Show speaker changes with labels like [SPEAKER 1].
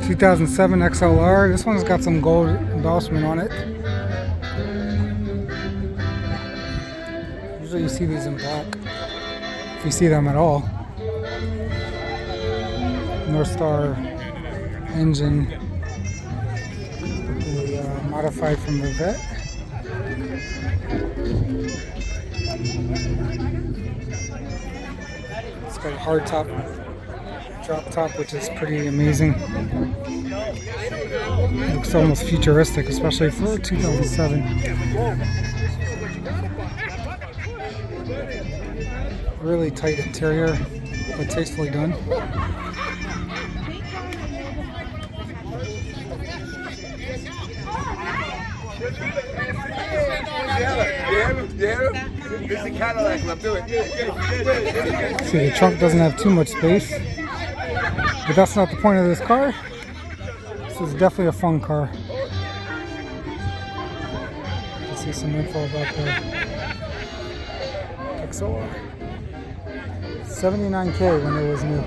[SPEAKER 1] 2007 XLR. This one's got some gold embellishment on it. Usually you see these in black, if you see them at all. Northstar engine, modified from the vet. It's got a hard top, drop top, which is pretty amazing. It looks almost futuristic, especially for 2007. Really tight interior, but tastefully done.
[SPEAKER 2] This is a Cadillac, let's do it.
[SPEAKER 1] See, the trunk doesn't have too much space, but that's not the point of this car. This is definitely a fun car. Let's see some info about the XLR. $79K when it was new.